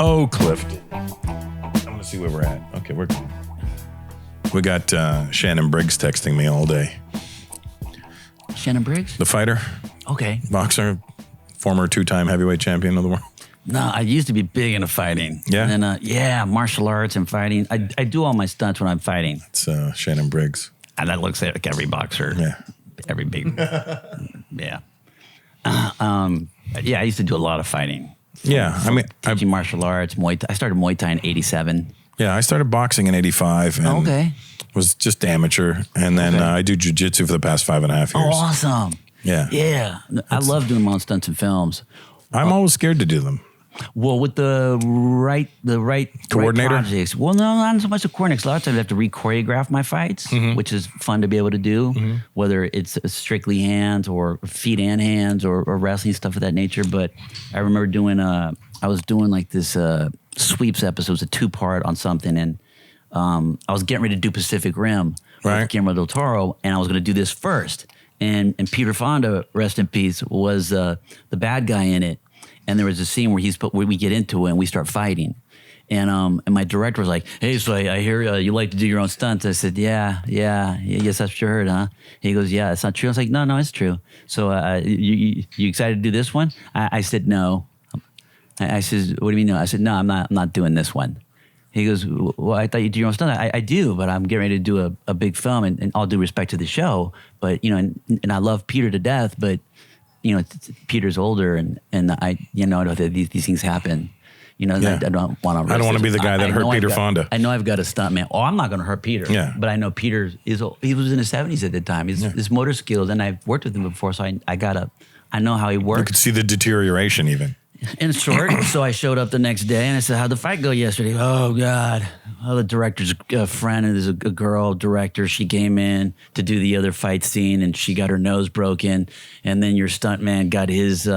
Oh, Clifton. I want to see where we're at. Okay, we got Shannon Briggs texting me all day. Shannon Briggs? The fighter. Okay. Boxer, former 2-time heavyweight champion of the world. No, I used to be big into fighting. Yeah? And then, martial arts and fighting. I do all my stunts when I'm fighting. It's Shannon Briggs. And that looks like every boxer. Yeah. Every big. Yeah. I used to do a lot of fighting. Yeah, I mean, teaching martial arts, Muay Thai. I started Muay Thai in '87. Yeah, I started boxing in '85. And okay. Was just amateur, and then I do jiu-jitsu for the past 5.5 years. Oh, awesome. Yeah. Yeah. I love doing my own stunts and films. I'm always scared to do them. Well, with the right coordinator. Right projects. Well, no, not so much the coordinator. A lot of times I have to re-choreograph my fights, which is fun to be able to do, whether it's strictly hands or feet and hands or wrestling, stuff of that nature. But I remember doing I was doing like this sweeps episode, it was a 2-part on something, and I was getting ready to do Pacific Rim with Guillermo del Toro, and I was going to do this first. And Peter Fonda, rest in peace, was the bad guy in it. And there was a scene where where we get into it and we start fighting. And my director was like, "Hey, so I hear you like to do your own stunts." I said, "Yeah, yes, that's what you heard, huh?" He goes, "Yeah, it's not true." I was like, "No, it's true." So you excited to do this one? I said, "No." I said, "What do you mean no?" I said, "No, I'm not doing this one." He goes, "Well, I thought you do your own stunt." I do, but I'm getting ready to do a big film, and all due respect to the show, but and I love Peter to death, but Peter's older, and these things happen. I don't want to. I don't want to be the guy that hurt Peter Fonda. I know I've got a stunt man. Oh, I'm not going to hurt Peter. Yeah. But I know Peter he was in his 70s at the time. His motor skills, and I've worked with him before, so I know how he works. You could see the deterioration even. In short, so I showed up the next day and I said, "How'd the fight go yesterday?" "Oh, God." Oh, the director's friend, and there's a girl director. She came in to do the other fight scene, and she got her nose broken. And then your stuntman got his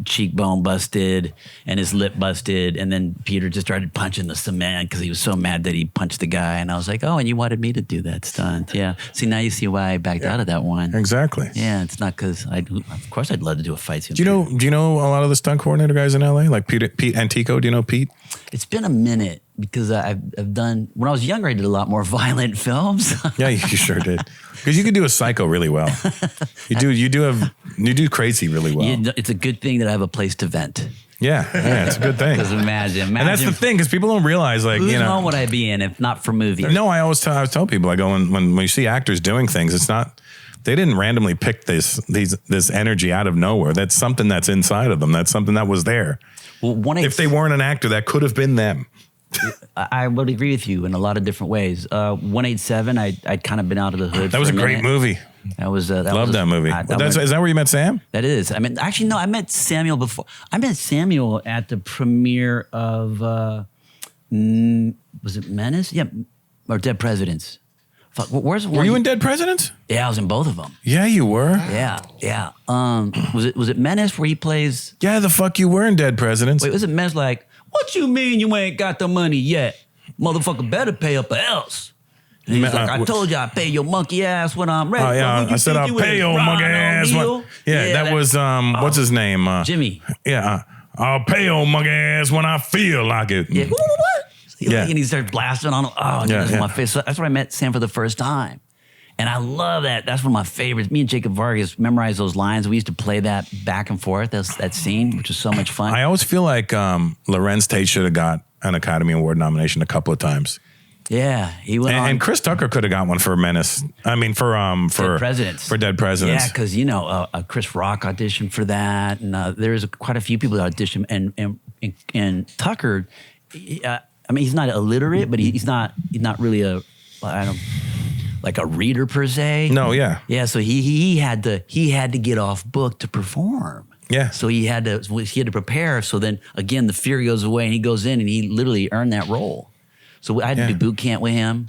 cheekbone busted and his lip busted. And then Peter just started punching the cement because he was so mad that he punched the guy. And I was like, "Oh, and you wanted me to do that stunt?" Yeah. See, now you see why I backed out of that one. Exactly. Yeah, it's not because of course I'd love to do a fight scene. Do you know a lot of the stunt coordinator guys in LA, like Pete Antico? Do you know Pete? It's been a minute because I've done, when I was younger, I did a lot more violent films. Yeah, you sure did. Because you could do a psycho really well. You do crazy really well. It's a good thing that I have a place to vent. Yeah, it's a good thing. Because imagine. And that's the thing, because people don't realize, like, whose home would I be in if not for movies? No, I always tell people, I go, when you see actors doing things, it's not, they didn't randomly pick this energy out of nowhere. That's something that's inside of them. That's something that was there. Well, if they weren't an actor, that could have been them. I would agree with you in a lot of different ways. 187, I'd kind of been out of the hood. That was a great movie. That was that movie. Is that where you met Sam? That is. I mean, actually, no. I met Samuel before. I met Samuel at the premiere of was it Menace? Yeah, or Dead Presidents. Fuck, were you in Dead Presidents? Yeah, I was in both of them. Yeah, you were. Yeah. Was it Menace where he plays? Yeah, the fuck you were in Dead Presidents. Wait, was it Menace like, "What you mean you ain't got the money yet? Motherfucker better pay up or else." And he's like, "I told you I'd pay your monkey ass when I'm ready." Oh, yeah, I said I'll pay your monkey ass. That was, what's his name? Jimmy. Yeah, I'll pay your monkey ass when I feel like it. Yeah. What? Yeah. And he started blasting on him. Oh, that's my face. So that's where I met Sam for the first time. And I love that. That's one of my favorites. Me and Jacob Vargas memorized those lines. We used to play that back and forth, that scene, which was so much fun. I always feel like Lorenz Tate should have got an Academy Award nomination a couple of times. Yeah, he went on. And Chris Tucker could have got one for Menace. I mean, for Dead Presidents. For Dead Presidents. Yeah, because Chris Rock auditioned for that, and there's quite a few people that auditioned. And Tucker, I mean, he's not illiterate, but he's not really like a reader per se. No, yeah. Yeah, so he had to get off book to perform. Yeah. So he had to prepare. So then again, the fear goes away, and he goes in and he literally earned that role. So I had to do boot camp with him.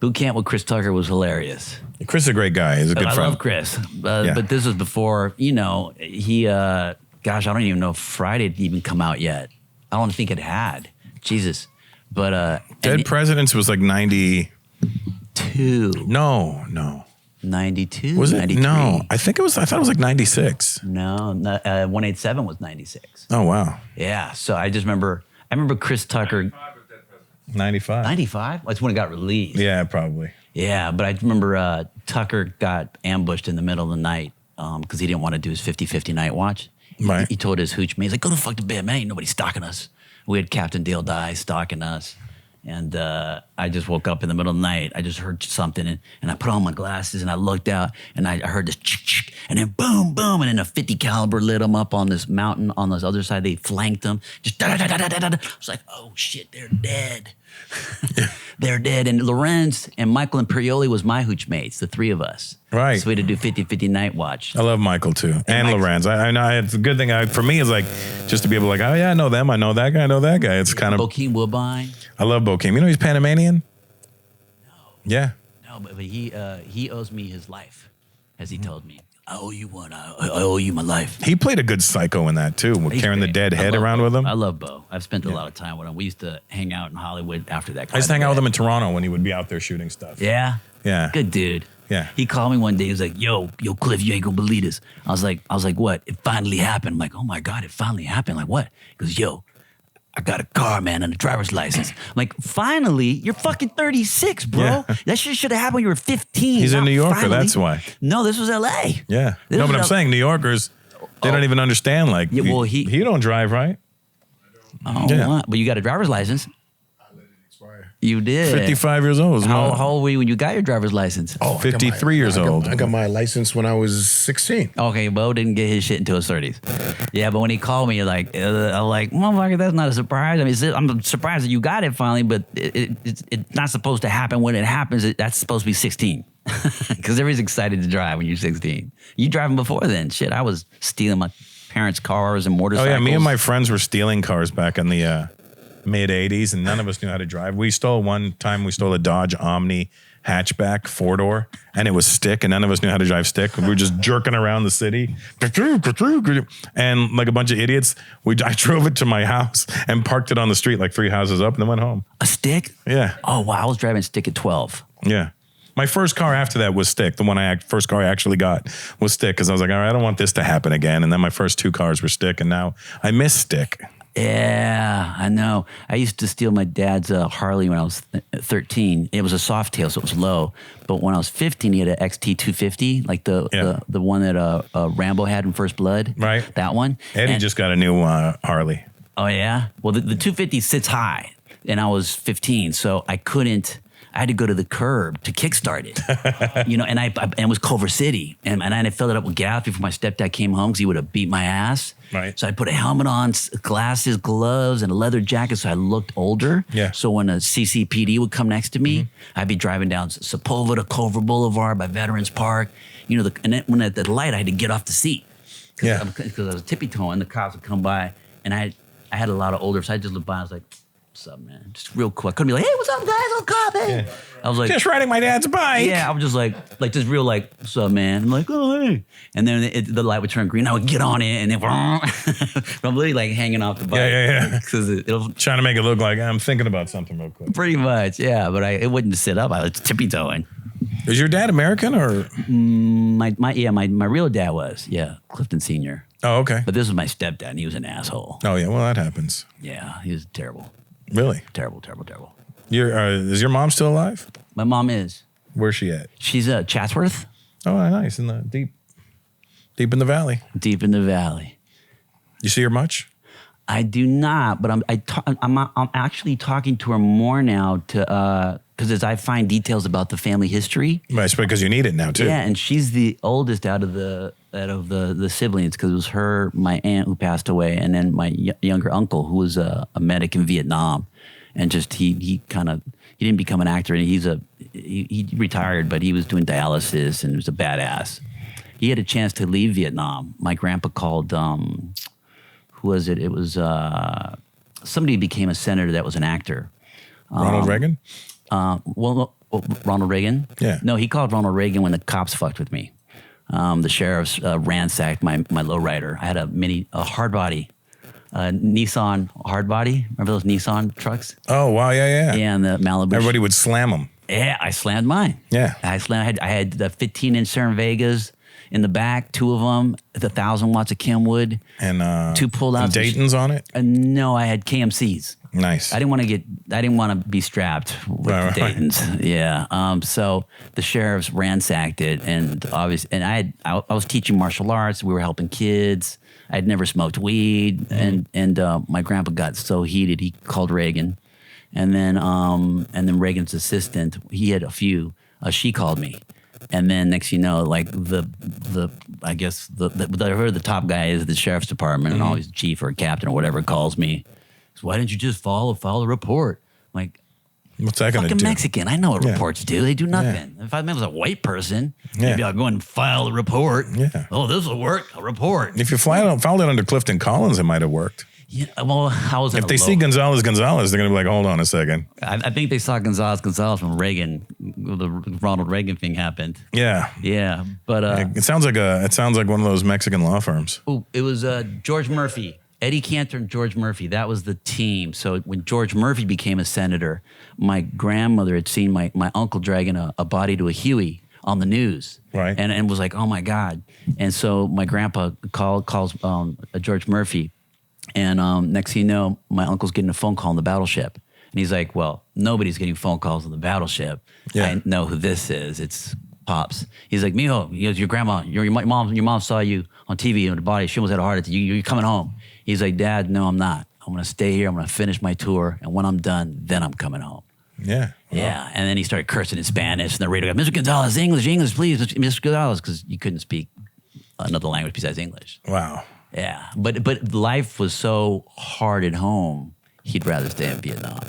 Boot camp with Chris Tucker was hilarious. Chris is a great guy. He's a good friend. I love Chris. But this was before, he, I don't even know if Friday had even come out yet. I don't think it had. Jesus. But Dead Presidents was like 92. No. 92? Was it? 93. No, I thought it was like 96. No, 187 was 96. Oh, wow. Yeah. So I remember Chris Tucker. 95. 95? That's when it got released. Yeah, probably. Yeah, but I remember Tucker got ambushed in the middle of the night because he didn't want to do his 50-50 night watch. Right. He told his hooch mate, he's like, go the fuck to bed, man. Ain't nobody stalking us. We had Captain Dale Dye stalking us. And I just woke up in the middle of the night. I just heard something, and I put on my glasses, and I looked out, and I heard this chick, and then boom, boom, and then a 50 caliber lit them up on this mountain on this other side. They flanked them. Just da-da-da-da-da-da. I was like, oh, shit, they're dead. They're dead. And Lorenz and Michael and Prioli was my hooch mates, the three of us. Right. So we had to do 50-50 night watch. I love Michael, too. And Lorenz. I know it's a good thing. For me, it's like just to be able to like, oh, yeah, I know them. I know that guy. I know that guy. It's kind of... Bokeem Woodbine. I love Bokeem. You know he's Panamanian? No. Yeah. No, but he owes me his life, as he told me. I owe you one. I owe you my life. He played a good psycho in that, too, with carrying the dead head around with him. I love Bo. I've spent a lot of time with him. We used to hang out in Hollywood after that. I used to hang out with him in Toronto when he would be out there shooting stuff. Yeah? Yeah. Good dude. Yeah. He called me one day. He was like, yo, Cliff, you ain't gonna believe this. I was like, what? It finally happened. I'm like, oh my God, it finally happened. Like, what? He goes, yo, I got a car, man, and a driver's license. I'm like, finally? You're fucking 36, bro. Yeah. That shit should have happened when you were 15. He's a New Yorker, finally. that's why. No, this was L.A. Yeah. This No, was but I'm saying New Yorkers, they don't even understand. Like, Yeah, well, he don't drive, right? Oh, Yeah. what? But you got a driver's license. I let it expire. You did. 55 years old. How old were you when you got your driver's license? Oh, 53 years old. I got my license when I was 16. Okay, Bo didn't get his shit until his 30s. Yeah, but when he called me, I'm like, motherfucker, that's not a surprise. I mean, I'm surprised that you got it finally, but it's not supposed to happen when it happens. That's supposed to be 16. Because everybody's excited to drive when you're 16. You driving before then. Shit, I was stealing my parents' cars and motorcycles. Oh, yeah, me and my friends were stealing cars back in the mid-'80s, and none of us knew how to drive. We stole a Dodge Omni hatchback, four-door, and it was stick, and none of us knew how to drive stick. We were just jerking around the city. And like a bunch of idiots, I drove it to my house and parked it on the street like 3 houses up and then went home. A stick? Yeah. Oh, wow, I was driving a stick at 12. Yeah. My first car after that was stick. The first car I actually got was stick because I was like, all right, I don't want this to happen again. And then my first 2 cars were stick, and now I miss stick. Yeah, I know. I used to steal my dad's Harley when I was 13. It was a soft tail, so it was low. But when I was 15, he had an XT 250, like the one that Rambo had in First Blood. Right. That one. Eddie just got a new Harley. Oh, yeah? Well, the 250 sits high, and I was 15, so I had to go to the curb to kickstart it, and it was Culver City, and I filled it up with gas before my stepdad came home because he would have beat my ass. Right. So I put a helmet on, glasses, gloves, and a leather jacket so I looked older. Yeah. So when a CCPD would come next to me, I'd be driving down Sepulveda to Culver Boulevard by Veterans Park. And then when at the light, I had to get off the seat because I was tippy-toeing. The cops would come by, and I had a lot of older, so I just looked by. I was like, what's up, man? Just real quick. I couldn't be like, hey, what's up, guys? I'm cop. Hey. Yeah. I was like, just riding my dad's bike. Yeah, I was just like just real like, what's up, man? I'm like, oh, hey. And then the light would turn green. I would get on it, and then I'm literally like hanging off the bike. Yeah. Because it'll trying to make it look like I'm thinking about something real quick. Pretty much, yeah. But it wouldn't sit up. I was tippy-toeing. Is your dad American or? My real dad was, Clifton Sr. Oh, okay. But this was my stepdad, and he was an asshole. Oh, yeah. Well, that happens. Yeah, he was terrible. Really? Terrible. Is your mom still alive? My mom is. Where's she at? She's Chatsworth. Oh, nice. In the deep in the valley. Deep in the valley. You see her much? I do not, but I'm actually talking to her more now because as I find details about the family history. Right, because you need it now too. Yeah, and she's the oldest out of the siblings because it was her, my aunt who passed away, and then my younger uncle who was a medic in Vietnam, and just he didn't become an actor, and he retired, but he was doing dialysis and he was a badass. He had a chance to leave Vietnam. My grandpa called. Who was it? It was somebody who became a senator that was an actor. Ronald Reagan? Ronald Reagan? Yeah. No, he called Ronald Reagan when the cops fucked with me. The sheriffs ransacked my lowrider. I had a hard body, Nissan hard body. Remember those Nissan trucks? Oh, wow, yeah. Yeah, and the Malibu. Everybody would slam them. Yeah, I slammed mine. Yeah. I had the 15-inch Cern Vegas in the back, 2 of them, the 1,000 watts of Kenwood. And 2 pull-outs. And Dayton's on it? No, I had KMCs. Nice. I didn't want to be strapped with the Daytons. Yeah. So the sheriffs ransacked it, and obviously, and I was teaching martial arts. We were helping kids. I'd never smoked weed, and my grandpa got so heated he called Reagan, and then Reagan's assistant, he had a few. She called me, and then next you know, like I guess the top guy is the sheriff's department, and always chief or captain or whatever calls me. So why didn't you just file a report? I'm like, what's that going to do? Fucking Mexican. I know what reports do. They do nothing. If I was a white person, maybe I'll go and file a report. Yeah. Oh, this will work. A report. If you filed it under Clifton Collins, it might have worked. Yeah. Well, if they see Gonzalez, they're going to be like, hold on a second. I think they saw Gonzalez when Reagan, the Ronald Reagan thing happened. Yeah. Yeah. But it sounds like one of those Mexican law firms. Oh, it was George Murphy. Eddie Cantor and George Murphy, that was the team. So when George Murphy became a senator, my grandmother had seen my uncle dragging a body to a Huey on the news. Right. And was like, oh my God. And so my grandpa calls George Murphy. And next thing you know, my uncle's getting a phone call on the battleship. And he's like, well, nobody's getting phone calls on the battleship. Yeah. I know who this is. It's Pops. He's like, Mijo, your grandma, your mom saw you on TV in the body. She almost had a heart attack. You're coming home. He's like, Dad, no, I'm not. I'm going to stay here. I'm going to finish my tour. And when I'm done, then I'm coming home. Yeah. Wow. Yeah. And then he started cursing in Spanish. And the radio guy, Mr. Gonzalez, English, please, Mr. Gonzalez, because you couldn't speak another language besides English. Wow. Yeah. But life was so hard at home, he'd rather stay in Vietnam.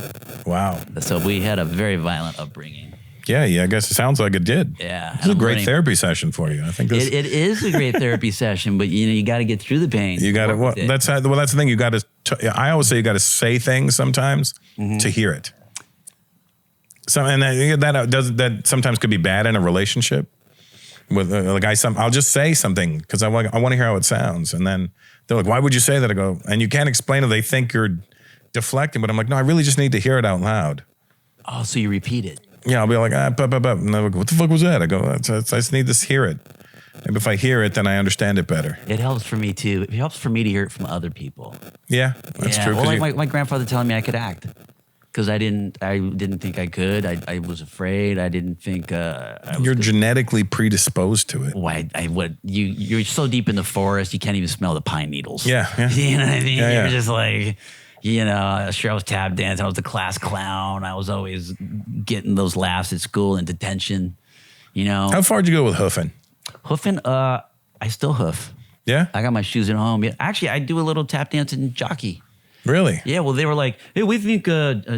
Wow. So we had a very violent upbringing. Yeah, I guess it sounds like it did. Yeah. It's a great therapy session for you. I think this it is a great therapy session, but you got to get through the pain. You got to that's the thing. You got to I always say you got to say things sometimes to hear it. So and that sometimes could be bad in a relationship. With I'll just say something because I want to hear how it sounds, and then they're like, "Why would you say that?" I go, and you can't explain it. They think you're deflecting, but I'm like, "No, I really just need to hear it out loud." Oh, so you repeat it. Yeah, I'll be like, and they're like, what the fuck was that? I go, I just need to hear it. And if I hear it, then I understand it better. It helps for me too. It helps for me to hear it from other people. Yeah, that's true. Well, like my grandfather telling me I could act because I didn't think I could. I was afraid. I didn't think. You're genetically predisposed to it. Why? You're so deep in the forest, you can't even smell the pine needles. Yeah. You know what I mean? Yeah, You're just like. Sure, I was tap dancing. I was the class clown. I was always getting those laughs at school and detention. How far did you go with hoofing? Hoofing, I still hoof. Yeah? I got my shoes at home. Yeah, actually, I do a little tap dance in Jockey. Really? Yeah, well, they were like, hey, we think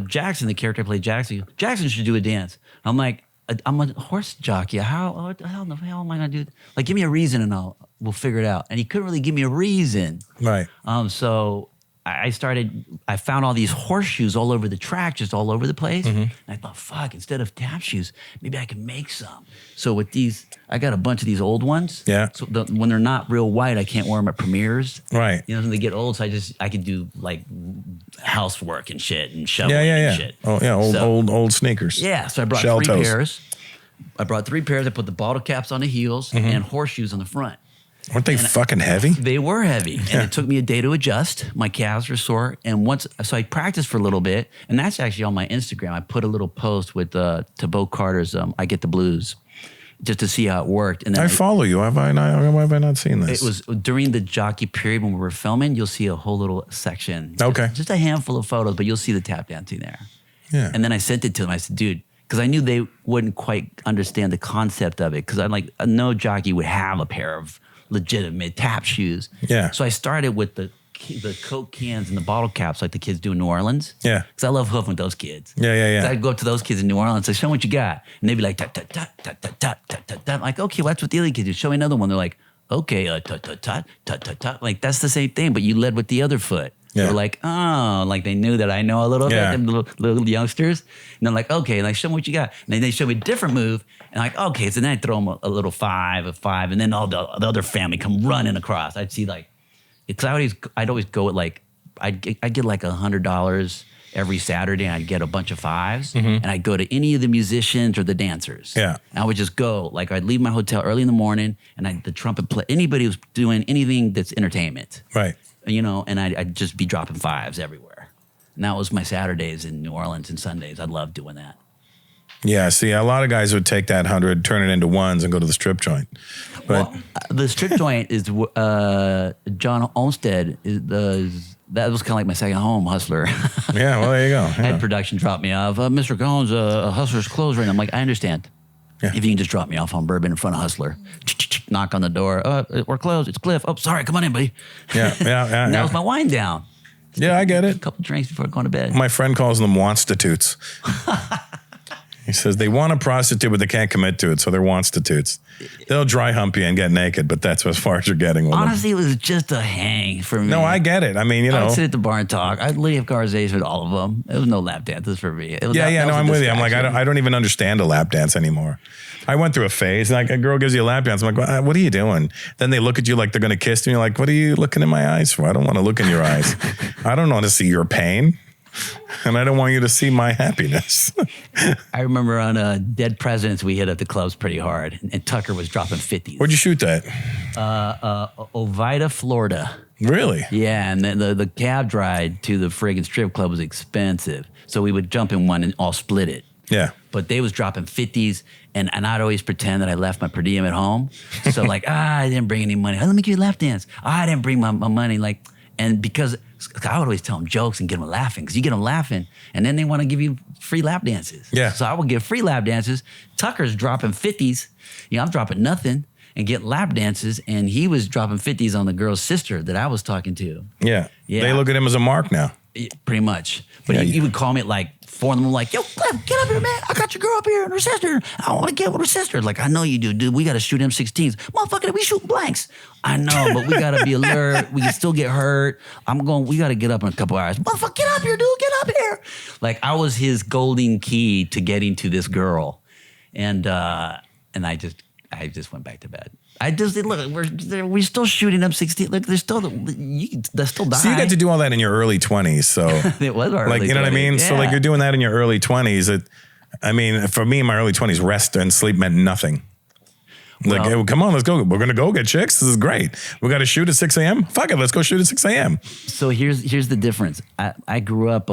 Jackson, the character I played Jackson should do a dance. I'm like, I'm a horse jockey. How the hell am I going to do it? Like, give me a reason and we'll figure it out. And he couldn't really give me a reason. Right. So I found all these horseshoes all over the track, just all over the place. Mm-hmm. And I thought, fuck, instead of tap shoes, maybe I can make some. So with these, I got a bunch of these old ones. Yeah. So when they're not real white, I can't wear them at premieres. Right. When they get old, so I could do like housework and shit and shoveling and shit. Oh, yeah, old sneakers. Yeah, so I brought three pairs. I brought 3 pairs. I put the bottle caps on the heels and horseshoes on the front. Weren't they fucking heavy? They were heavy. And it took me a day to adjust. My calves were sore. And so I practiced for a little bit. And that's actually on my Instagram. I put a little post with Tabo Carter's I Get the Blues just to see how it worked. And then I follow you. Why have I not seen this? It was during the Jockey period when we were filming. You'll see a whole little section. Okay. Just a handful of photos, but you'll see the tap dancing there. Yeah. And then I sent it to them. I said, dude, because I knew they wouldn't quite understand the concept of it. Because I'm like, no jockey would have a pair of legitimate tap shoes. Yeah. So I started with the Coke cans and the bottle caps like the kids do in New Orleans. Yeah. Because I love hoofing with those kids. Yeah. So I'd go up to those kids in New Orleans and say, show me what you got. And they'd be like, tut, tut, tut, tut, tut, tut, tut, tut, tut. I'm like, okay, well, that's what the other kids do. Show me another one. They're like, okay, tut, tut, tut, tut, tut, tut. Like, that's the same thing, but you led with the other foot. Yeah. They were like, oh, like they knew that I know a little bit, them little youngsters. And they're like, okay, like, show me what you got. And then they show me a different move. And I'm like, okay, so then I throw them a little five, and then all the other family come running across. I'd see like, because I'd always go with like, I'd get like $100 every Saturday, and I'd get a bunch of fives, and I'd go to any of the musicians or the dancers. Yeah. And I would just go, like I'd leave my hotel early in the morning, and the trumpet play, anybody who's doing anything that's entertainment. Right. You know, and I'd just be dropping fives everywhere. And that was my Saturdays in New Orleans and Sundays. I loved doing that. Yeah, see, a lot of guys would take that 100, turn it into ones, and go to the strip joint. But Well, the strip joint is John Olmsted. That was kind of like my second home, Hustler. yeah, well, there you go. I had production drop me off. Mr. Collins, Hustler's closed right now. I'm like, I understand. Yeah. If you can just drop me off on Bourbon in front of Hustler. Knock on the door. We're closed. It's Cliff. Oh, sorry. Come on in, buddy. Yeah. And that was my wind down. Yeah, I get it. A couple drinks before going to bed. My friend calls them wanstitutes. He says they want a prostitute, but they can't commit to it, so they're wanstitutes. They'll dry hump you and get naked, but that's as far as you're getting with Honestly, them. it was just a hang for me. No, I get it. I mean, you I know. would sit at the bar and talk. I'd leave conversations with all of them. There was no lap dances for me. No, I'm with you. I'm like, I don't even understand a lap dance anymore. I went through a phase, like a girl gives you a lap dance. I'm like, what are you doing? Then they look at you like they're going to kiss you. And you're like, what are you looking in my eyes for? I don't want to look in your eyes. I don't want to see your pain. And I don't want you to see my happiness. I remember on Dead Presidents, we hit up the clubs pretty hard. And Tucker was dropping 50s. Where'd you shoot that? Ovida, Florida. Really? Yeah, and then the cab ride to the friggin' strip club was expensive. So we would jump in one and all split it. Yeah. But they was dropping 50s, and I'd always pretend that I left my per diem at home. So like, I didn't bring any money. Let me give you a lap dance. I didn't bring my money. Like, and because I would always tell them jokes and get them laughing, because you get them laughing, and then they want to give you free lap dances. Yeah. So I would give free lap dances. Tucker's dropping 50s. You know, I'm dropping nothing and get lap dances, and he was dropping 50s on the girl's sister that I was talking to. Yeah. Yeah. They look at him as a mark now. Pretty much. But Yeah, he would call me at like 4 in the morning, like, yo, Cliff, get up here, man. I got your girl up here and her sister. I want to get with her sister. Like, I know you do, dude. We got to shoot M16s. Motherfucker, we shooting blanks. I know, but we got to be alert. We can still get hurt. We got to get up in a couple hours. Motherfucker, get up here, dude. Get up here. Like, I was his golden key to getting to this girl. And I just went back to bed. Look, we're still shooting up 16. Look, there's still they'll still die. So you got to do all that in your early 20s. So it was our like, early you know 20s. what I mean? Yeah. So like you're doing that in your early 20s. I mean, for me in my early 20s, rest and sleep meant nothing. Like, Well, hey, come on, let's go. We're going to go get chicks. This is great. We got to shoot at 6 a.m. Fuck it. Let's go shoot at 6 a.m. So here's the difference. I grew up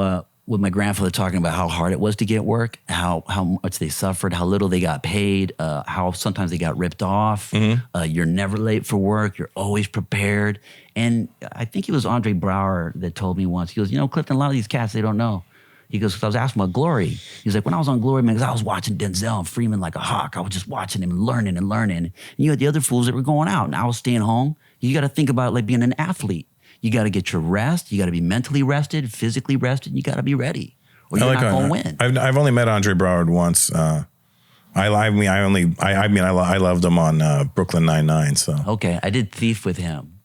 with my grandfather talking about how hard it was to get work, how much they suffered, how little they got paid, how sometimes they got ripped off. Mm-hmm. You're never late for work. You're always prepared. And I think it was Andre Brower that told me once, he goes, you know, Clifton, a lot of these cats, they don't know. He goes, 'cause I was asking about Glory. He's like, when I was on Glory, man, because I was watching Denzel and Freeman like a hawk. I was just watching him and learning. And you had the other fools that were going out, and I was staying home. You got to think about like being an athlete. You got to get your rest. You got to be mentally rested, physically rested. And you got to be ready, or you're not going to win. I've only met Andre Broward once. I loved him on Brooklyn Nine-Nine. So Okay, I did Thief with him,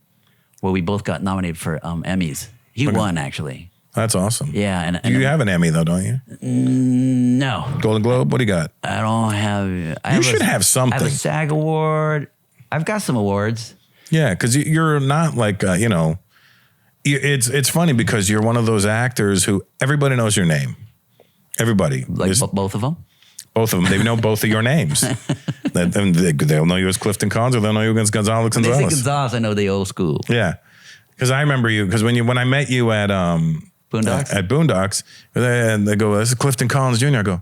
where we both got nominated for Emmys. He won, actually. that's awesome. Yeah. And You have an Emmy though, don't you? No, Golden Globe. What do you got? I don't have. You should have something. I have a SAG award. I've got some awards. Yeah, because you're not like It's funny because you're one of those actors who everybody knows your name. Everybody, Like both of them. both of them. They know both of your names. They'll know you as Clifton Collins, or they'll know you as Gonzalez. They say Gonzalez. I know the old school. Yeah, because I remember you. Because when I met you at Boondocks? at Boondocks, and they go, "This is Clifton Collins Jr." I go,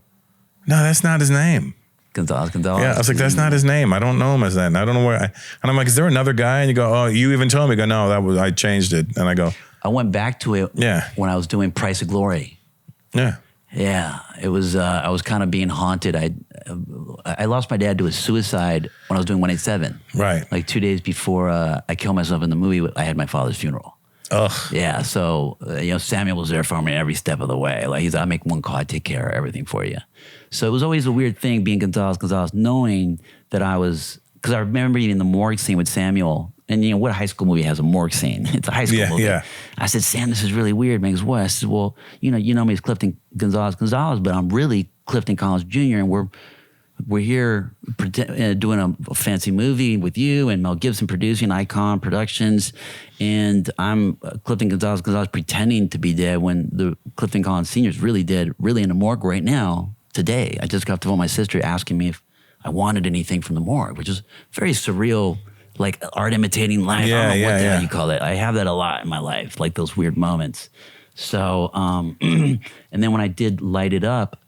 "No, that's not his name." Gonzalez. Yeah, I was like, "That's not his name. I don't know him as that. And I don't know where." And I'm like, "Is there another guy?" And you go, "Oh, you even told me." I go, "No, I changed it." And I go, I went back to it. Yeah. When I was doing Price of Glory. "Yeah, Yeah, it was. I was kind of being haunted. I lost my dad to a suicide when I was doing 187. right." Like 2 days before I killed myself in the movie, I had my father's funeral. Ugh. Yeah, so Samuel was there for me every step of the way. Like he's, I make one call, I take care of everything for you. So it was always a weird thing being Gonzalez, knowing that I was, because I remember in the morgue scene with Samuel, and what high school movie has a morgue scene? It's a high school movie. Yeah. I said, Sam, this is really weird, man. He goes, what? I said, well, you know me as Clifton Gonzalez, but I'm really Clifton Collins Jr. And we're here doing a fancy movie with you and Mel Gibson producing Icon Productions, and I'm Clifton Gonzalez pretending to be dead when the Clifton Collins Sr. is really dead, really in the morgue right now, today. I just got off the phone with my sister asking me if I wanted anything from the morgue, which is very surreal, like art imitating life. I don't know what the hell you call it. I have that a lot in my life, like those weird moments. So, and then when I did Light It Up,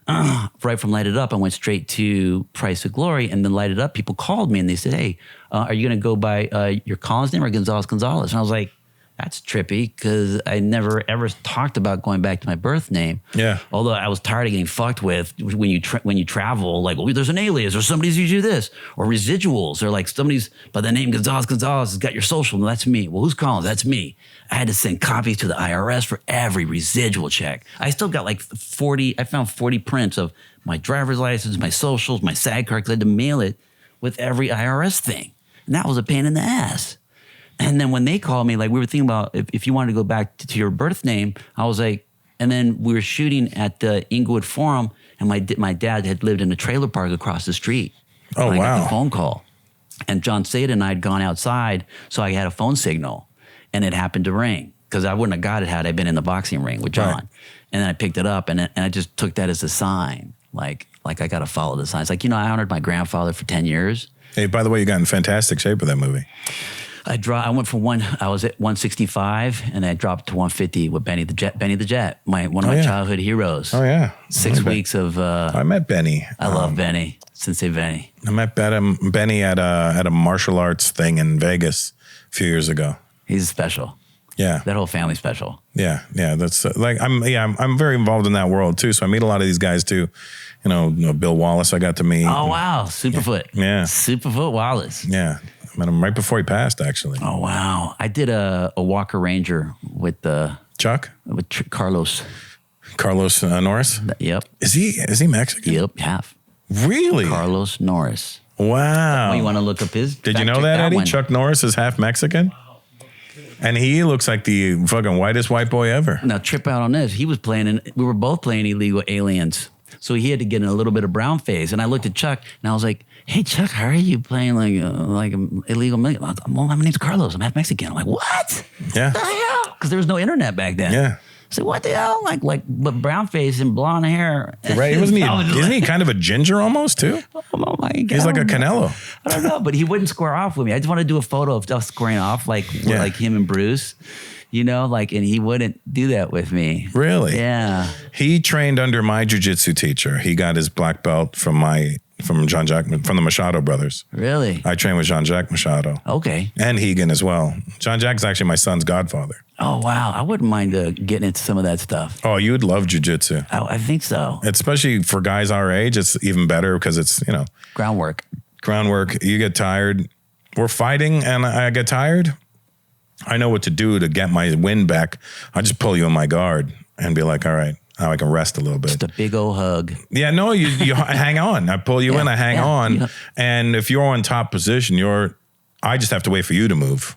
right from Light It Up, I went straight to Price of Glory, and then Light It Up, people called me and they said, hey, are you going to go by your Collins name or Gonzalez? And I was like, that's trippy, because I never ever talked about going back to my birth name. Yeah. Although I was tired of getting fucked with when you travel, like, well, there's an alias or somebody's usually this, or residuals, or like somebody's by the name Gonzalez has got your social. No, that's me. Well, who's Collins? That's me. I had to send copies to the IRS for every residual check. I still got like 40, I found 40 prints of my driver's license, my socials, my SAG card, because I had to mail it with every IRS thing. And that was a pain in the ass. And then when they called me, like we were thinking about if you wanted to go back to your birth name, I was like, and then we were shooting at the Inglewood Forum, and my dad had lived in a trailer park across the street. Oh, wow. I got the phone call. And John Seda and I had gone outside, so I had a phone signal, and it happened to ring, because I wouldn't have got it had I been in the boxing ring with John. Right. And then I picked it up, and I just took that as a sign, like I got to follow the signs. Like, I honored my grandfather for 10 years. Hey, by the way, you got in fantastic shape with that movie. I went from I was at 165, and I dropped to 150 with Benny the Jet, one of my childhood heroes. Oh, yeah. 6 weeks of... I met Benny. I love Benny, Sensei Benny. I met Benny at a martial arts thing in Vegas a few years ago. He's special. Yeah. That whole family's special. Yeah. That's I'm very involved in that world too. So I meet a lot of these guys too. Bill Wallace I got to meet. Oh, wow. Superfoot. Yeah. Superfoot Wallace. Yeah. I met him right before he passed, actually. Oh, wow. I did a Walker Ranger with Chuck? With Carlos. Carlos Norris? Yep. Is he Mexican? Yep, half. Really? Carlos Norris. Wow. Oh, you want to look up his? Did you know that, Eddie? One. Chuck Norris is half Mexican? And he looks like the fucking whitest white boy ever. Now, trip out on this. We were both playing illegal aliens. So he had to get in a little bit of brown face. And I looked at Chuck, and I was like, hey, Chuck, how are you playing like an illegal million? Well, my name's Carlos. I'm half Mexican. I'm like, what? Yeah. What the hell? Because there was no internet back then. Yeah. So what the hell? But brown face and blonde hair. Right. Isn't he kind of a ginger almost too? Oh my God. He's like a Canelo. I don't know, but he wouldn't square off with me. I just want to do a photo of us squaring off like him and Bruce. And he wouldn't do that with me. Really? Yeah. He trained under my jiu-jitsu teacher. He got his black belt from Jean-Jacques, from the Machado brothers. Really? I trained with Jean-Jacques Machado. Okay. And Hegan as well. Jean-Jacques is actually my son's godfather. Oh, wow. I wouldn't mind getting into some of that stuff. Oh, you would love jiu-jitsu. Oh, I think so. Especially for guys our age, it's even better because it's, Groundwork. You get tired. We're fighting and I get tired. I know what to do to get my wind back. I just pull you in my guard and be like, all right, now I can rest a little bit. Just a big old hug. Yeah, no, you hang on. I pull you in, I hang on. Yeah. And if you're in top position, I just have to wait for you to move.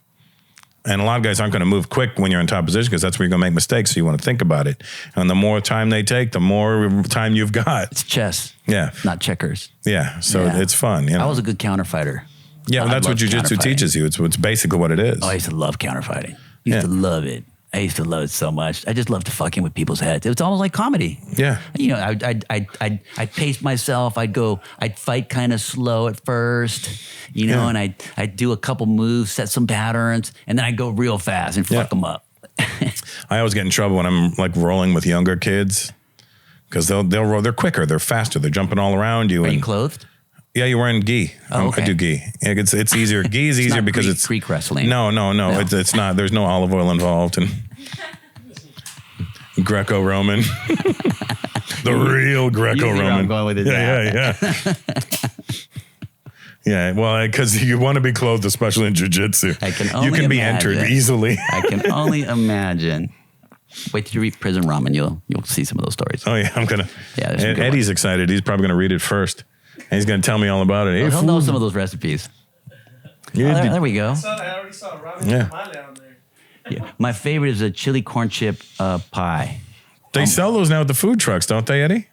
And a lot of guys aren't going to move quick when you're in top position because that's where you're going to make mistakes. So you want to think about it. And the more time they take, the more time you've got. It's chess. Yeah. Not checkers. Yeah. So it's fun. I was a good counter fighter. Yeah, well, that's what jiu-jitsu teaches you. It's basically what it is. Oh, I used to love counterfighting. I used to love it. I used to love it so much. I just loved fucking with people's heads. It was almost like comedy. Yeah. I'd pace myself. I'd fight kind of slow at first, and I'd do a couple moves, set some patterns, and then I'd go real fast and fuck them up. I always get in trouble when I'm like rolling with younger kids because they'll roll. They're quicker. They're faster. They're jumping all around you. Are you clothed? Yeah, you're wearing gi. Oh, okay. I do gi. It's easier. Gi is easier because it's Greek wrestling. No. It's not. There's no olive oil involved and Greco-Roman. The real Greco-Roman. I'm going with it. Yeah. Yeah. Well, because you want to be clothed, especially in jiu-jitsu. You can be entered easily. I can only imagine. Wait till you read Prison Ramen. You'll see some of those stories. Oh yeah, I'm gonna. Yeah. Eddie's excited. He's probably gonna read it first. And he's going to tell me all about it. Well, he'll know some of those recipes. There we go. I already saw ramen on there. Yeah. My favorite is a chili corn chip pie. They sell those now at the food trucks, don't they, Eddie?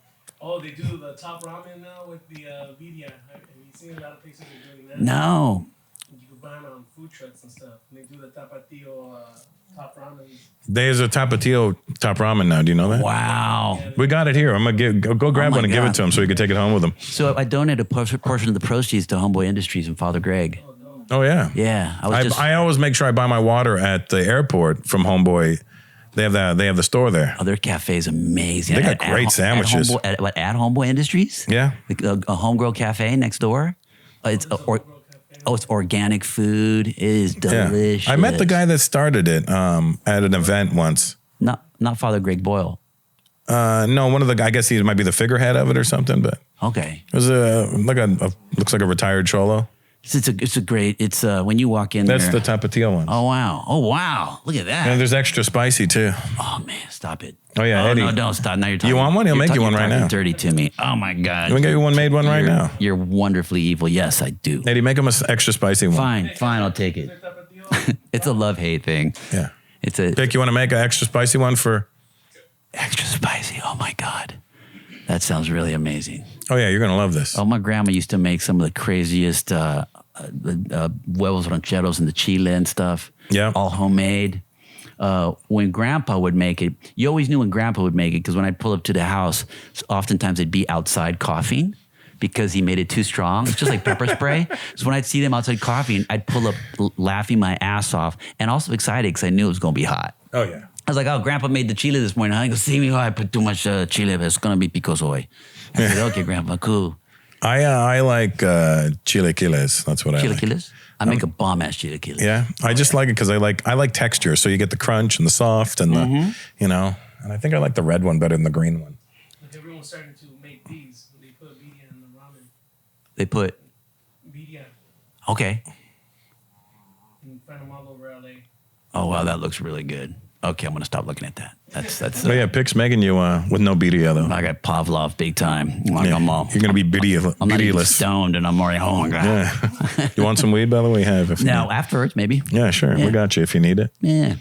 Oh, they do the top ramen now with the media. Have you seen a lot of places are doing that? No. You can buy them on food trucks and stuff. And they do the Tapatio top ramen. There's a Tapatio top ramen now. Do you know that? Wow. We got it here. I'm gonna go grab my one and give it God. to him so he can take it home with him. So I donated a portion of the proceeds to Homeboy Industries and Father Greg. Oh yeah. Yeah. I always make sure I buy my water at the airport from Homeboy. They have the store there. Oh, their cafe is amazing. They got great sandwiches. At Homeboy Industries? Yeah. A homegirl cafe next door. It's organic food. It is delicious. Yeah. I met the guy that started it at an event once. Not Father Greg Boyle. No, one of the. I guess he might be the figurehead of it or something. But Okay. it was looks like a retired cholo. It's a great. It's when you walk in. That's there. the Tapatio one. Oh wow! Look at that. And there's extra spicy too. Oh man, stop it. Oh yeah, Eddie. No, don't stop. Now you're talking. You want one? He'll make you one right now. Dirty to me. Oh my God. Let me get you one made right now. You're wonderfully evil. Yes, I do. Eddie, make him an extra spicy one. Fine. I'll take it. It's a love-hate thing. Yeah. It's a Dick, you want to make an extra spicy one for? extra spicy. Oh my God. That sounds really amazing. Oh yeah, you're gonna love this. Oh, my grandma used to make some of the craziest huevos rancheros and the chile and stuff. Yeah. All homemade. When Grandpa would make it, you always knew when Grandpa would make it because when I'd pull up to the house, oftentimes they'd be outside coughing because he made it too strong. It's just like pepper spray. So when I'd see them outside coughing, I'd pull up laughing my ass off and also excited because I knew it was going to be hot. Oh yeah. I was like, oh, Grandpa made the chile this morning. I go, see me, I put too much chile, but it's going to be picos hoy. I said, okay, Grandpa, cool. I like chilaquiles. That's what I like. Chilaquiles? I make a bomb-ass chilaquiles. Yeah, I just like it because I like texture. So you get the crunch and the soft and the, and I think I like the red one better than the green one. Like everyone's starting to make these. They put media in the ramen. They put, Media. okay. You can find them all over LA. Oh, wow, that looks really good. Okay, I'm going to stop looking at that. That's. Oh yeah, Pick's making you with no birria though. I got Pavlov big time. Like Yeah. I'm all, You're gonna be I'm not even birria-less. stoned and I'm already home. Yeah. You want some weed, by the way? Have if Now, afterwards, maybe. Yeah, sure. Yeah. We got you if you need it. Yeah.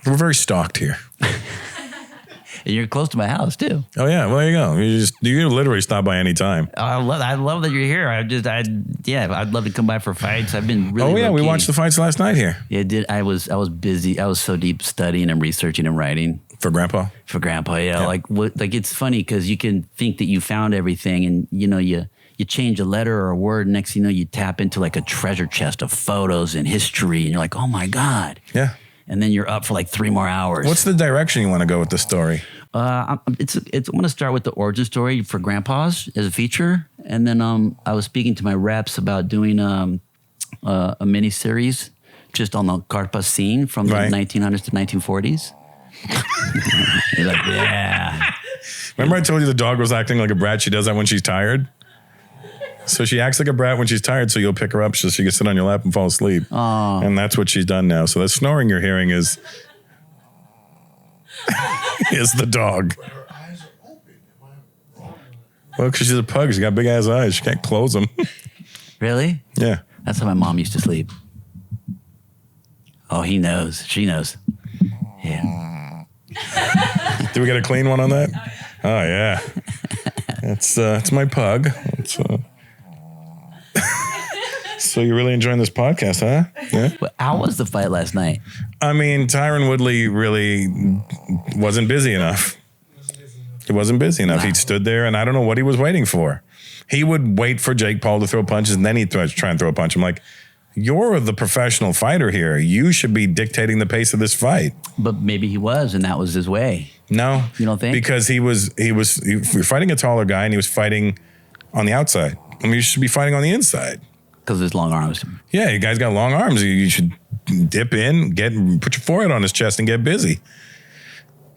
We're very stocked here. And you're close to my house, too. Oh yeah, well there you go. You can literally stop by any time. I love that you're here. I'd love to come by for fights. I've been really. Oh yeah, we low-key. watched the fights last night here Yeah, I was busy. I was so deep studying and researching and writing for Grandpa. for Grandpa. Yeah. Like it's funny because you can think that you found everything, and you change a letter or a word. Next thing you know, you tap into like a treasure chest of photos and history, and you're like, oh my God. Yeah. And then you're up for like 3 more hours. What's the direction you want to go with the story? I'm going to start with the origin story for Grandpa's as a feature, and then I was speaking to my reps about doing a mini series just on the Carpa scene from the 1900s to 1940s. You're like, yeah. Remember I told you the dog was acting like a brat? She does that when she's tired. So she acts like a brat when she's tired, so you'll pick her up so she can sit on your lap and fall asleep. Aww. And that's what she's done now. So the snoring you're hearing is the dog. But her eyes are open. Am I wrong? Well, because she's a pug. She's got big ass eyes. She can't close them. Really? Yeah. That's how my mom used to sleep. Oh, he knows. She knows. Yeah. Did we get a clean one on that? Oh, yeah. It's my pug. So you're really enjoying this podcast, huh? Yeah. But how was the fight last night? I mean, Tyron Woodley really wasn't busy enough. He wasn't busy enough. He stood there, and I don't know what he was waiting for. He would wait for Jake Paul to throw punches, and then he'd try and throw a punch. I'm like, you're the professional fighter here. You should be dictating the pace of this fight. But maybe he was, and that was his way. No. You don't think? Because he was fighting a taller guy, and he was fighting on the outside. I mean, you should be fighting on the inside. Because of his long arms. Yeah, you guys got long arms. You should dip in, put your forehead on his chest and get busy.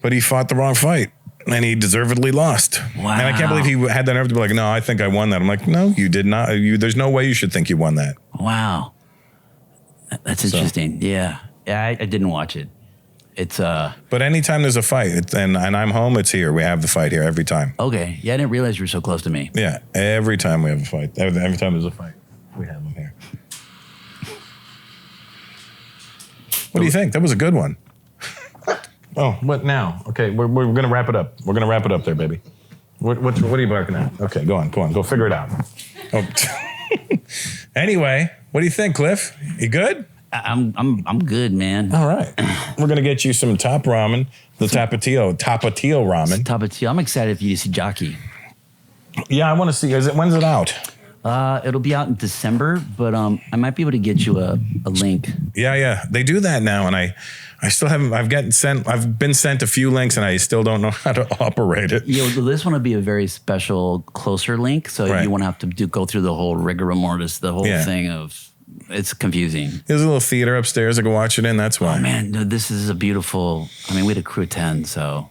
But he fought the wrong fight, and he deservedly lost. Wow. And I can't believe he had the nerve to be like, no, I think I won that. I'm like, no, you did not. There's no way you should think you won that. Wow. That's interesting. Yeah. I didn't watch it. It's But anytime there's a fight, and I'm home, it's here. We have the fight here every time. okay. Yeah, I didn't realize you were so close to me. Yeah, every time we have a fight. Every time there's a fight, we have them here. What do you think? That was a good one. Oh, what now? Okay, we're going to wrap it up. We're going to wrap it up there, baby. What are you barking at? Okay, go on. Go figure it out. Oh. Anyway, what do you think, Cliff? You good? I'm good, man. All right. We're gonna get you some top ramen, the Tapatio Ramen. Tapatio. I'm excited for you to see Jockey. Yeah, I want to see. When's it out? It'll be out in December, but I might be able to get you a link. Yeah. They do that now, and I still haven't. I've been sent a few links, and I still don't know how to operate it. Yeah, this one will be a very special, closer link, so you won't have to go through the whole rigor mortis, the whole thing of. It's confusing. There's a little theater upstairs I can watch it in. That's why. Oh man, no, this is a beautiful. I mean, we had a crew of 10, so.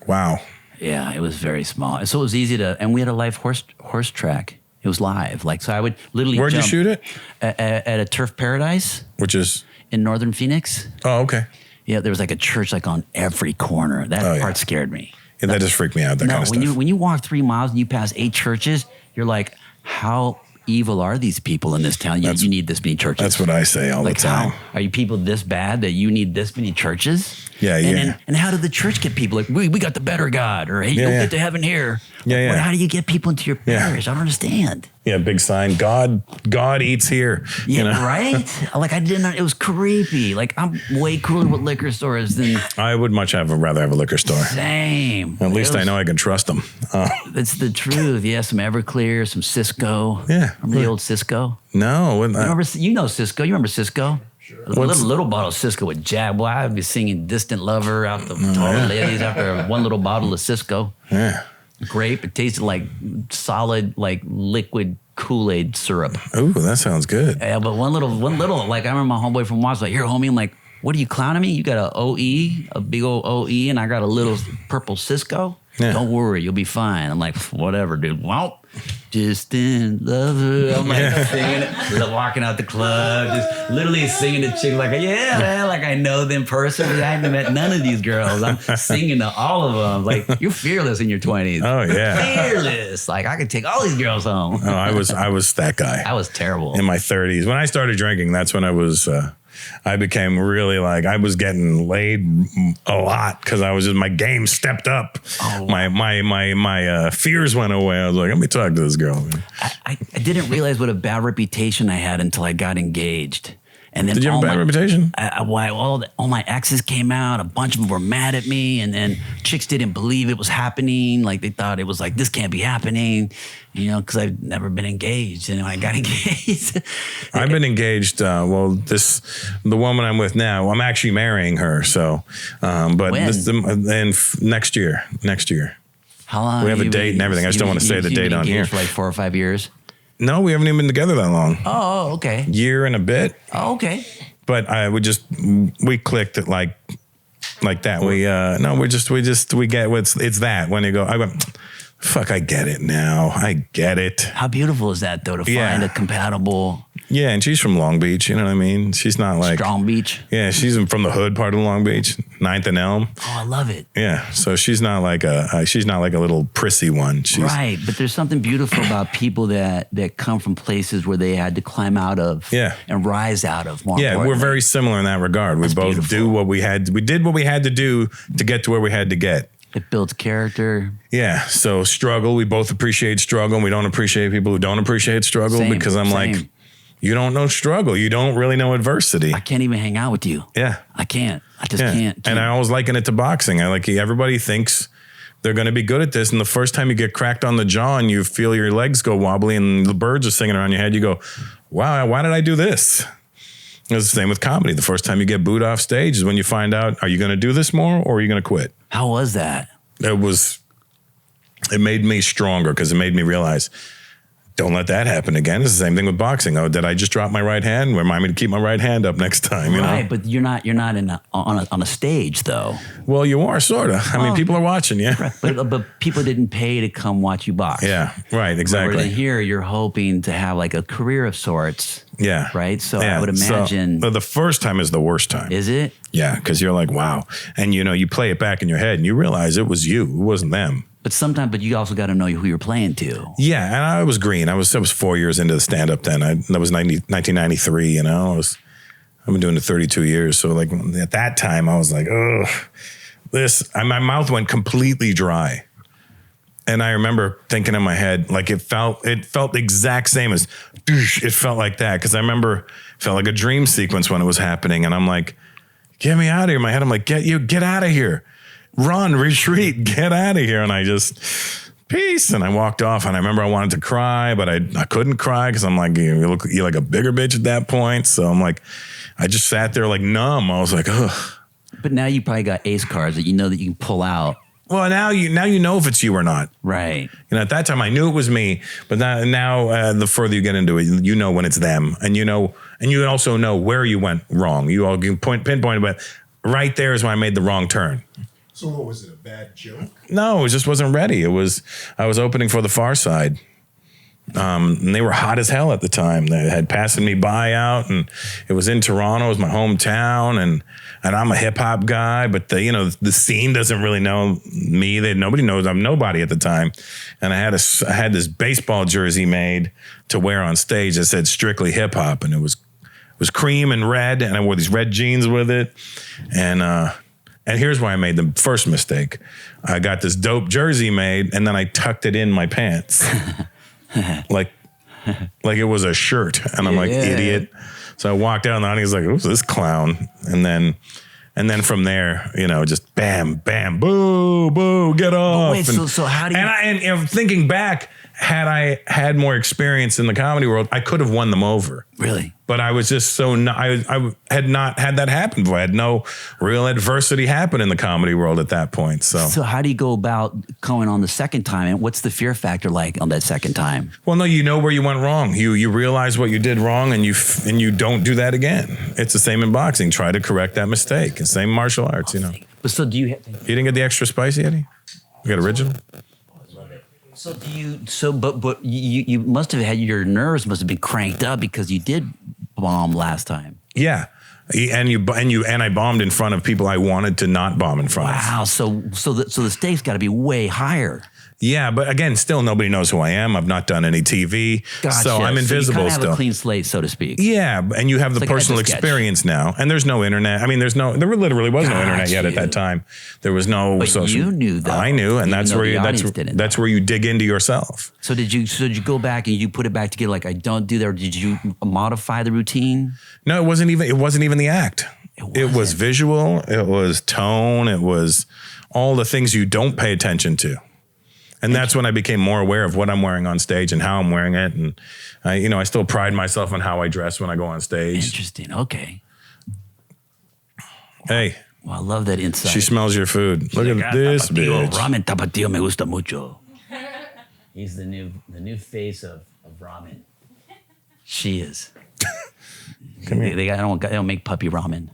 Wow. Yeah, it was very small, so it was easy to. And we had a live horse track. It was live, so I would literally. Where'd you shoot it? At a Turf Paradise, which is in northern Phoenix. Oh, okay. Yeah, there was a church on every corner. That part scared me. Yeah, that just freaked me out. That kind of stuff. When you walk 3 miles and you pass 8 churches, you're like, how evil are these people in this town? You need this many churches. That's what I say all the time. Are you people this bad that you need this many churches? Yeah. And how did the church get people? We got the better God, or hey, you don't get to heaven here. Yeah. How do you get people into your parish? I don't understand. Yeah, big sign. God eats here. Yeah, right? I didn't. It was creepy. I'm way cooler with liquor stores than. I would much rather have a liquor store. Same. At least I know I can trust them. It's the truth. Yeah, some Everclear, some Cisco. Yeah. Remember the old Cisco? No. You know Cisco. You remember Cisco? Sure. A little bottle of Cisco with jab. Boy, I'd be singing Distant Lover out the tall ladies after one little bottle of Cisco. Yeah. Grape. It tasted like solid, liquid Kool-Aid syrup. Ooh, that sounds good. Yeah, but one little. I remember my homeboy from Watts here, homie. I'm like, what are you clowning me? You got a big old OE, and I got a little purple Cisco. Yeah. Don't worry, you'll be fine. I'm like, whatever, dude. Well, distant lover. I'm singing it, walking out the club, just literally singing to chicks man, I know them personally. I haven't met none of these girls. I'm singing to all of them. You're fearless in your 20s. Oh yeah, fearless. I could take all these girls home. Oh, I was that guy. I was terrible in my 30s when I started drinking. That's when I was. I became really I was getting laid a lot because I was my game stepped up. Oh, wow. My fears went away. I was like, let me talk to this girl. I didn't realize what a bad reputation I had until I got engaged. And then did you have a bad reputation? All my exes came out. A bunch of them were mad at me, and then chicks didn't believe it was happening. They thought it was this can't be happening, because I've never been engaged. And I got engaged. I've been engaged. The woman I'm with now, I'm actually marrying her. So, but when? Next year. How long? We have a date and everything. I just don't want to say the date on here. For 4 or 5 years. No, we haven't even been together that long. Oh, okay. Year and a bit. Oh, okay. But we clicked it like that. We get it's that when you go, I went, fuck, I get it now. I get it. How beautiful is that though, to find a compatible. Yeah, and she's from Long Beach, you know what I mean? She's not Strong Beach. Yeah, she's from the hood part of Long Beach, 9th and Elm. Oh, I love it. Yeah, so she's not like a little prissy one. Right, but there's something beautiful about people that come from places where they had to climb out of and rise out of. We're very similar in that regard. We both did what we had to do to get to where we had to get. It builds character. Yeah. So struggle. We both appreciate struggle. And we don't appreciate people who don't appreciate struggle because I'm like, you don't know struggle. You don't really know adversity. I can't even hang out with you. Yeah. I can't. I just can't. And I always liken it to boxing. Everybody thinks they're going to be good at this. And the first time you get cracked on the jaw and you feel your legs go wobbly and the birds are singing around your head, you go, wow, why did I do this? It's the same with comedy. The first time you get booed off stage is when you find out, are you going to do this more or are you going to quit? How was that? It made me stronger because it made me realize, don't let that happen again. It's the same thing with boxing. Oh, did I just drop my right hand? Remind me to keep my right hand up next time. Right, but you're not on a stage though. Well, you are sort of. I mean, people are watching you. Right. But people didn't pay to come watch you box. Yeah, right, exactly. Whereas here, you're hoping to have a career of sorts. Yeah. Right. So I would imagine. So the first time is the worst time. Is it? Yeah, because you're like, wow, and you play it back in your head and you realize it was you. It wasn't them. But you also got to know who you're playing to. Yeah, and I was green. I was 4 years into the stand-up then. That was 1993, I've been doing it 32 years. So at that time, I was like, ugh, my mouth went completely dry. And I remember thinking in my head, like it felt the exact same as, it felt like that. Cause I remember it felt like a dream sequence when it was happening. And I'm like, get me out of here. In my head, I'm like, get out of here. Run, retreat, get out of here. And I just, peace. And I walked off and I remember I wanted to cry, but I couldn't cry. Cause I'm like, you're like a bigger bitch at that point. So I'm like, I just sat there like numb. I was like, ugh. But now you probably got ace cards that you know that you can pull out. Well, now you know if it's you or not. Right. At that time I knew it was me, but now the further you get into it, you know when it's them, and you also know where you went wrong. You all can pinpoint, but right there is when I made the wrong turn. So what, was it a bad joke? No, it just wasn't ready. I was opening for the Far Side. And they were hot as hell at the time. They had passing me by out, and it was in Toronto. It was my hometown, and I'm a hip hop guy, but the scene doesn't really know me. Nobody knows I'm nobody at the time. And I had this baseball jersey made to wear on stage that said strictly hip hop, and it was cream and red, and I wore these red jeans with it. And here's why I made the first mistake. I got this dope jersey made, and then I tucked it in my pants. like it was a shirt, and I'm like, idiot. So I walked out, and the audience was like, who's this clown? And then from there, just bam, bam, boo, boo, get off. Wait, so how do you? And thinking back, had I had more experience in the comedy world, I could have won them over. Really? But I was just I had not had that happen before. I had no real adversity happen in the comedy world at that point. So how do you go about going on the second time? And what's the fear factor like on that second time? Well, no, you know where you went wrong. You realize what you did wrong, and you don't do that again. It's the same in boxing. Try to correct that mistake. It's same martial arts, So do you? You didn't get the extra spicy, Eddie? You got original? So do you? But you must have had, your nerves must have been cranked up because you did bomb last time. Yeah, and I bombed in front of people I wanted to not bomb in front of. Wow. So the stakes got to be way higher. Yeah, but again, still nobody knows who I am. I've not done any TV, Gotcha. So I'm invisible so you still. Have a clean slate, so to speak. Yeah, and you have the personal experience now, and there's no internet. I mean, there literally was no internet yet at that time. There was no but social. You knew though. I knew, and that's where you dig into yourself. So did you go back and you put it back together? Like, I don't do that. Or did you modify the routine? No, it wasn't even the act. It was visual. It was tone. It was all the things you don't pay attention to. And that's when I became more aware of what I'm wearing on stage and how I'm wearing it. And I still pride myself on how I dress when I go on stage. Interesting. Okay. Hey. Well, I love that insight. She smells your food. Look at this bitch. Ramen Tapatio me gusta mucho. He's the new face of ramen. She is. Come here. They don't make puppy ramen.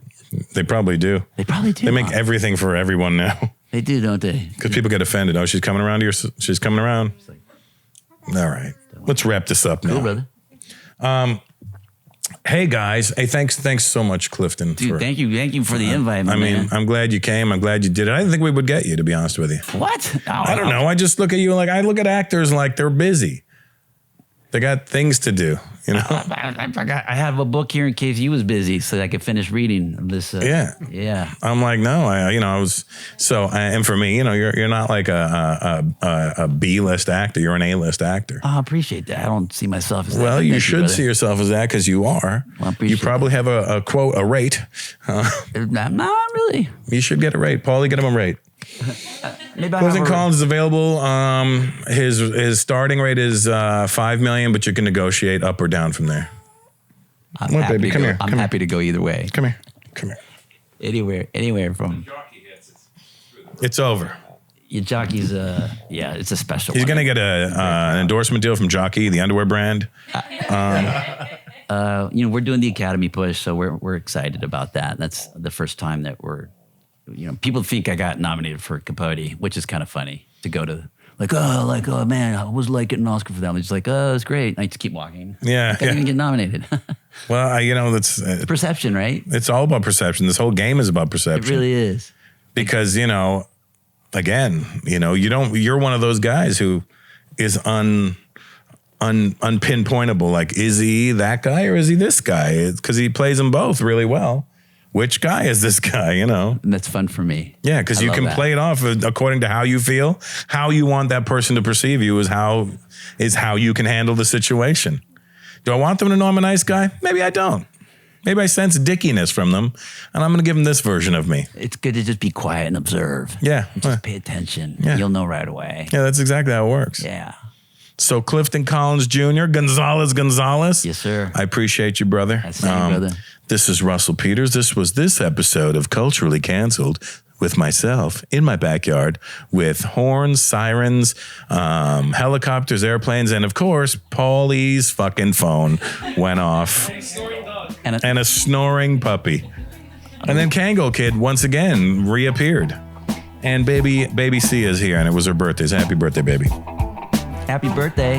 They probably do. They make everything for everyone now. They do, don't they? Because people get offended. Oh, she's coming around She's coming around. All right. Let's wrap this up now. Cool, brother. Hey, guys. Hey, thanks so much, Clifton. Dude, thank you for the invite, man. I'm glad you came. I'm glad you did it. I didn't think we would get you, to be honest with you. What? I don't know. I just look at you like I look at actors like they're busy. They got things to do, I have a book here in case you was busy, so I could finish reading this. Yeah. I'm like, no, I was so, and for me, you're not like a B-list actor. You're an A-list actor. I appreciate that. I don't see myself as that. Well, you should see yourself as that because you are. Well, you probably have a quote, a rate. Not really. You should get a rate. Paulie, get him a rate. Clifton Collins is available. His starting rate is $5 million, but you can negotiate up or down from there. I'm happy to go either way. Come here. Anywhere from. It's over. Yeah, Jockey's it's a special. He's gonna get an endorsement deal from Jockey, the underwear brand. We're doing the Academy push, so we're excited about that. That's the first time that we're. People think I got nominated for Capote, which is kind of funny to go to oh man, I was like getting an Oscar for that. It's like, oh, it's great. I just keep walking. Yeah. I didn't even get nominated. Well, that's perception, right? It's all about perception. This whole game is about perception. It really is. Because, again, you're one of those guys who is unpinpointable. Like, is he that guy or is he this guy? Because he plays them both really well. which guy is this guy, you know? And that's fun for me. Yeah, because you can play it off according to how you feel. How you want that person to perceive you is how you can handle the situation. Do I want them to know I'm a nice guy? Maybe I don't. Maybe I sense dickiness from them, and I'm going to give them this version of me. It's good to just be quiet and observe. Yeah. Just pay attention. Yeah. You'll know right away. Yeah, that's exactly how it works. Yeah. So Clifton Collins Jr., Gonzalez. Yes, sir. I appreciate you, brother. That's brother. This is Russell Peters. This was this episode of Culturally Canceled with myself in my backyard with horns, sirens, helicopters, airplanes, and of course, Paulie's fucking phone went off. And a snoring puppy. And then Kango Kid once again reappeared. And baby C is here, and it was her birthday. So happy birthday, baby. Happy birthday.